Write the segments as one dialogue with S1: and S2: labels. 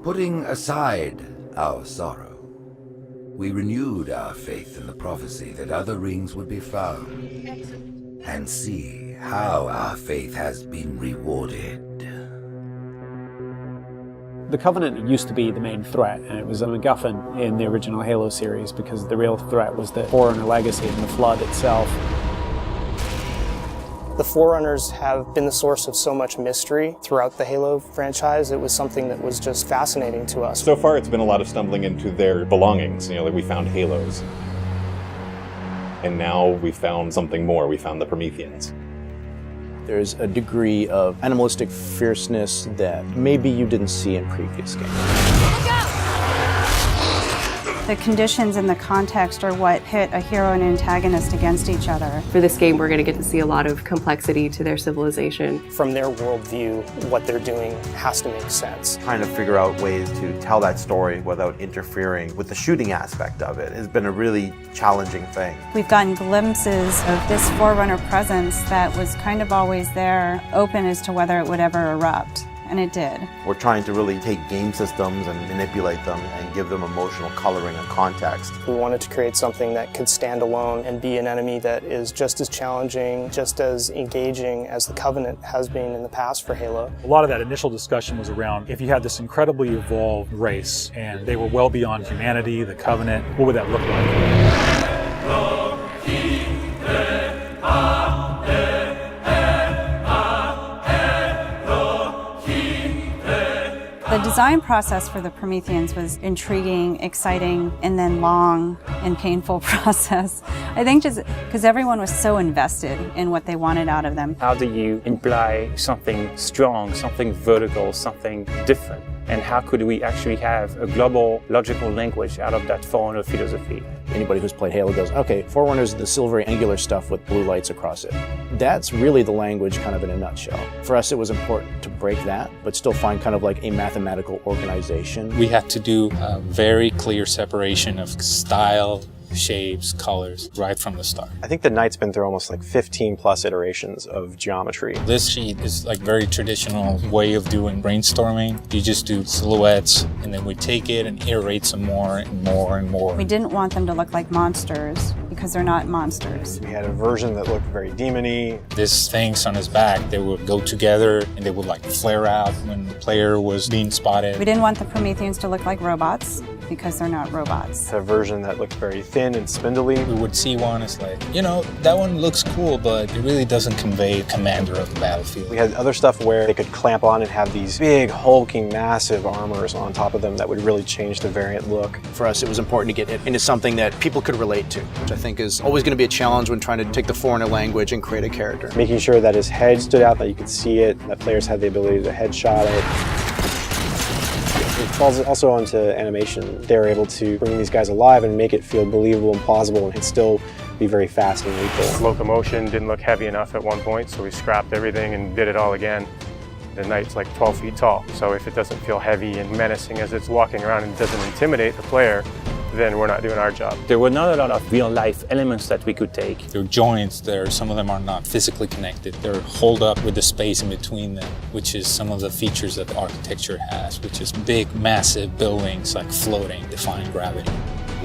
S1: Putting aside our sorrow, we renewed our faith in the prophecy that other rings would be found, and see how our faith has been rewarded.
S2: The Covenant used to be the main threat, and it was a MacGuffin in the original Halo series because the real threat was the Forerunner legacy and the Flood itself.
S3: The Forerunners have been the source of so much mystery throughout the Halo franchise. It was something that was just fascinating to us.
S4: So far, it's been a lot of stumbling into their belongings. Like we found Halos. And now we found something more. We found the Prometheans.
S5: There's a degree of animalistic fierceness that maybe you didn't see in previous games.
S6: The conditions and the context are what pit a hero and antagonist against each other.
S7: For this game, we're going to get to see a lot of complexity to their civilization.
S3: From their worldview, what they're doing has to make sense.
S8: Trying to figure out ways to tell that story without interfering with the shooting aspect of it has been a really challenging thing.
S6: We've gotten glimpses of this Forerunner presence that was kind of always there, open as to whether it would ever erupt. And it did.
S8: We're trying to really take game systems and manipulate them and give them emotional coloring and context.
S3: We wanted to create something that could stand alone and be an enemy that is just as challenging, just as engaging as the Covenant has been in the past for Halo.
S9: A lot of that initial discussion was around if you had this incredibly evolved race and they were well beyond humanity, the Covenant, what would that look like?
S6: The design process for the Prometheans was intriguing, exciting, and then long and painful process. I think just because everyone was so invested in what they wanted out of them.
S10: How do you imply something strong, something vertical, something different? And how could we actually have a global logical language out of that Forerunner philosophy?
S5: Anybody who's played Halo goes, okay, Forerunners is the silvery angular stuff with blue lights across it. That's really the language kind of in a nutshell. For us, it was important to break that, but still find kind of like a mathematical organization.
S11: We had to do a very clear separation of style, shapes, colors, right from the start.
S12: I think the Knight's been through almost like 15 plus iterations of geometry.
S11: This sheet is like very traditional way of doing brainstorming. You just do silhouettes and then we take it and iterate some more and more and more.
S6: We didn't want them to look like monsters because they're not monsters.
S12: We had a version that looked very demon-y.
S11: These things on his back, they would go together and they would like flare out when the player was being spotted.
S6: We didn't want the Prometheans to look like robots because they're not robots.
S12: A version that looked very thin and spindly.
S11: We would see one as like, you know, that one looks cool, but it really doesn't convey commander of the battlefield.
S12: We had other stuff where they could clamp on and have these big, hulking, massive armors on top of them that would really change the variant look.
S5: For us, it was important to get it into something that people could relate to, which I think is always going to be a challenge when trying to take the Forerunner language and create a character.
S12: Making sure that his head stood out, that you could see it, that players had the ability to headshot it. It falls also onto animation. They're able to bring these guys alive and make it feel believable and plausible and still be very fast and lethal.
S13: Locomotion didn't look heavy enough at one point, so we scrapped everything and did it all again. The Knight's like 12 feet tall, so if it doesn't feel heavy and menacing as it's walking around and doesn't intimidate the player, then we're not doing our job.
S10: There were not a lot of real-life elements that we could take.
S11: There are joints there, some of them are not physically connected. They're holed up with the space in between them, which is some of the features that the architecture has, which is big, massive buildings like floating, defying gravity.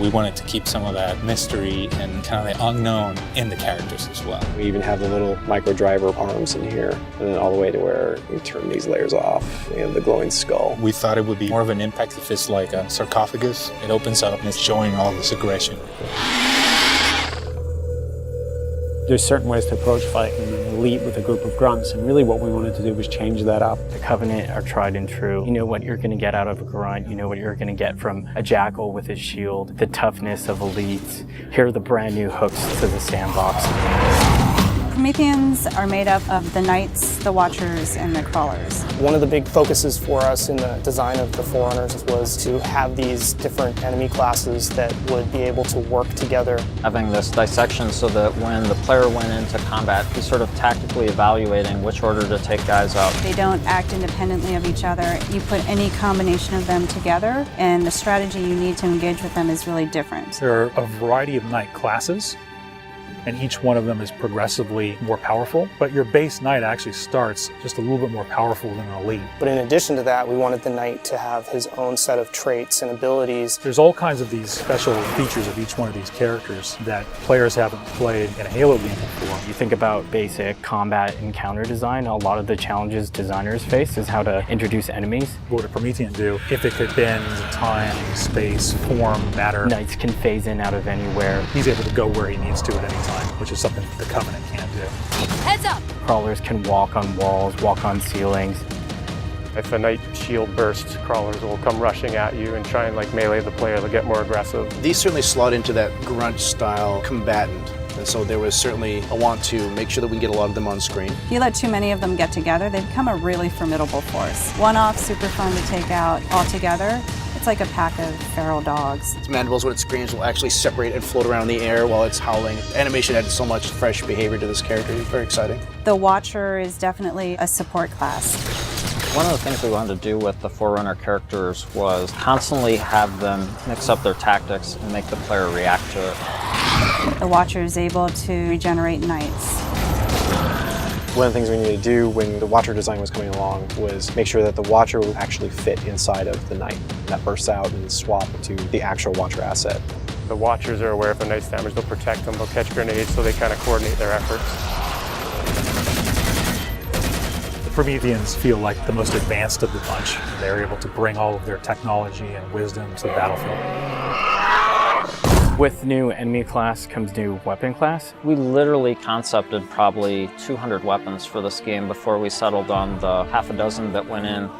S11: We wanted to keep some of that mystery and kind of the unknown in the characters as well.
S12: We even have the little micro driver arms in here, and then all the way to where we turn these layers off. We have the glowing skull.
S11: We thought it would be more of an impact if it's like a sarcophagus. It opens up and it's showing all this aggression.
S2: There's certain ways to approach fighting and elite with a group of grunts, and really what we wanted to do was change that up.
S14: The Covenant are tried and true. You know what you're going to get out of a grunt, you know what you're going to get from a jackal with his shield, the toughness of elites. Here are the brand new hooks to the sandbox.
S6: Prometheans are made up of the Knights, the Watchers, and the Crawlers.
S3: One of the big focuses for us in the design of the Forerunners was to have these different enemy classes that would be able to work together.
S15: Having this dissection so that when the player went into combat, he's sort of tactically evaluating which order to take guys out.
S6: They don't act independently of each other. You put any combination of them together, and the strategy you need to engage with them is really different.
S9: There are a variety of Knight classes. and each one of them is progressively more powerful, but your base knight actually starts just a little bit more powerful than an elite.
S3: But in addition to that, we wanted the knight to have his own set of traits and abilities.
S9: There's all kinds of these special features of each one of these characters that players haven't played in a Halo game before.
S14: You think about basic combat encounter design, a lot of the challenges designers face is how to introduce enemies.
S9: What would a Promethean do if it could bend time, space, form, matter?
S14: Knights can phase in out of anywhere.
S9: He's able to go where he needs to at any time, which is something the Covenant can't do.
S16: Heads up!
S14: Crawlers can walk on walls, walk on ceilings.
S13: If a knight shield bursts, crawlers will come rushing at you and try and like melee the player. They'll get more aggressive.
S5: These certainly slot into that grunt style combatant. And so there was certainly a want to make sure that we can get a lot of them on screen.
S6: If you let too many of them get together, they become a really formidable force. One-off, super fun to take out all together. It's like a pack of feral dogs.
S5: Its mandibles, when it screams, will actually separate and float around in the air while it's howling. Animation added so much fresh behavior to this character. It's very exciting.
S6: The Watcher is definitely a support class.
S15: One of the things we wanted to do with the Forerunner characters was constantly have them mix up their tactics and make the player react to it.
S6: The Watcher is able to regenerate knights.
S12: One of the things we needed to do when the Watcher design was coming along was make sure that the Watcher would actually fit inside of the Knight. That bursts out and swap to the actual Watcher asset.
S13: The Watchers are aware if a knight's damaged, they'll protect them, they'll catch grenades, so they kind of coordinate their efforts.
S9: The Prometheans feel like the most advanced of the bunch. They're able to bring all of their technology and wisdom to the battlefield.
S14: With new enemy class comes new weapon class.
S15: We literally concepted probably 200 weapons for this game before we settled on the half a dozen that went in.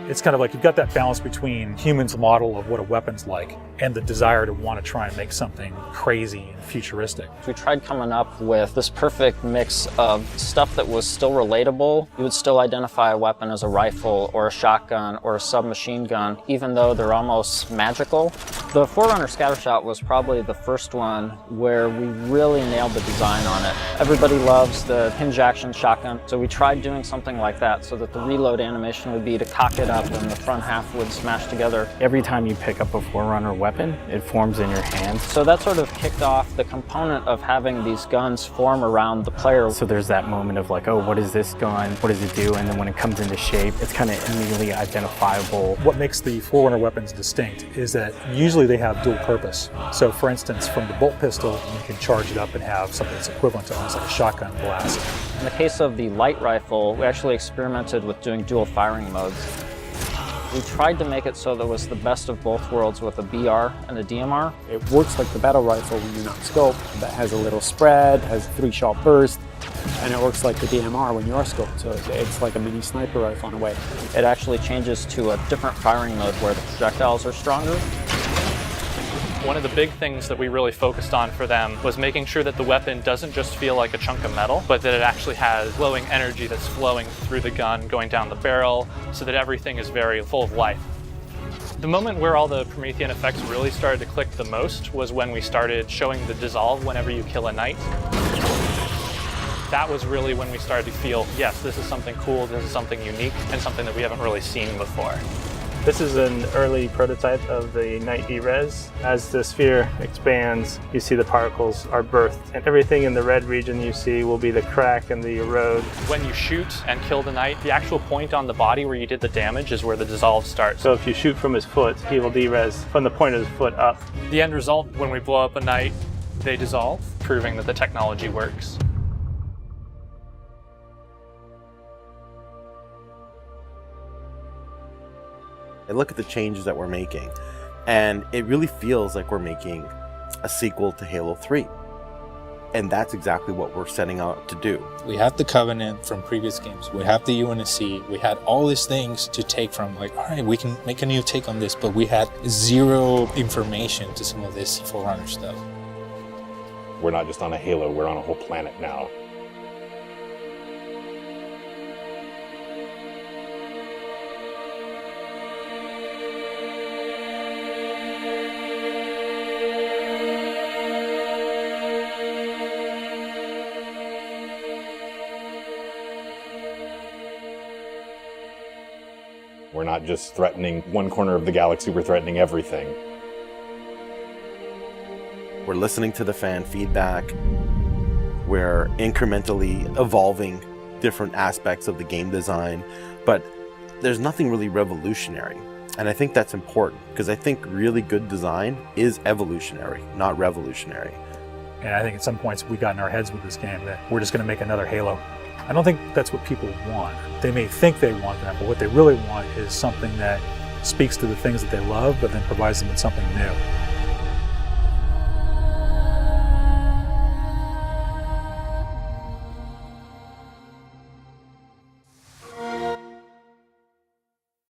S9: It's kind of like you've got that balance between humans' model of what a weapon's like and the desire to want to try and make something crazy and futuristic.
S15: We tried coming up with this perfect mix of stuff that was still relatable. You would still identify a weapon as a rifle or a shotgun or a submachine gun, even though they're almost magical. The Forerunner Scattershot was probably the first one where we really nailed the design on it. Everybody loves the hinge action shotgun, so we tried doing something like that so that the reload animation would be to cock it up and the front half would smash together.
S14: Every time you pick up a Forerunner weapon, it forms in your hand.
S15: So that sort of kicked off the component of having these guns form around the player.
S14: So there's that moment of like, oh, what is this gun? What does it do? And then when it comes into shape, it's kind of immediately identifiable.
S9: What makes the Forerunner weapons distinct is that usually they have dual purpose. So for instance, from the bolt pistol, you can charge it up and have something that's equivalent to almost like a shotgun blast.
S15: In the case of the light rifle, we actually experimented with doing dual firing modes. We tried to make it so that it was the best of both worlds with a BR and a DMR.
S2: It works like the battle rifle when you're not scoped. That has a little spread, has a 3-shot burst, and it works like the DMR when you are scoped. So it's like a mini sniper rifle in a way.
S15: It actually changes to a different firing mode where the projectiles are stronger.
S17: One of the big things that we really focused on for them was making sure that the weapon doesn't just feel like a chunk of metal, but that it actually has glowing energy that's flowing through the gun, going down the barrel, so that everything is very full of life. The moment where all the Promethean effects really started to click the most was when we started showing the dissolve whenever you kill a knight. That was really when we started to feel, yes, this is something cool, this is something unique, and something that we haven't really seen before.
S18: This is an early prototype of the Knight D-Res. As the sphere expands, you see the particles are birthed, and everything in the red region you see will be the crack and the erode.
S17: When you shoot and kill the knight, the actual point on the body where you did the damage is where the dissolve starts.
S18: So if you shoot from his foot, he will D-Res from the point of his foot up.
S17: The end result, when we blow up a knight, they dissolve, proving that the technology works.
S8: I look at the changes that we're making, and it really feels like we're making a sequel to Halo 3. And that's exactly what we're setting out to do.
S11: We have the Covenant from previous games. We have the UNSC. We had all these things to take from, like, all right, we can make a new take on this, but we had zero information to some of this Forerunner stuff.
S4: We're not just on a Halo, we're on a whole planet now. We're not just threatening one corner of the galaxy, we're threatening everything.
S8: We're listening to the fan feedback. We're incrementally evolving different aspects of the game design, but there's nothing really revolutionary. And I think that's important, because I think really good design is evolutionary, not revolutionary.
S9: And I think at some points we got in our heads with this game that we're just going to make another Halo. I don't think that's what people want. They may think they want that, but what they really want is something that speaks to the things that they love, but then provides them with something new.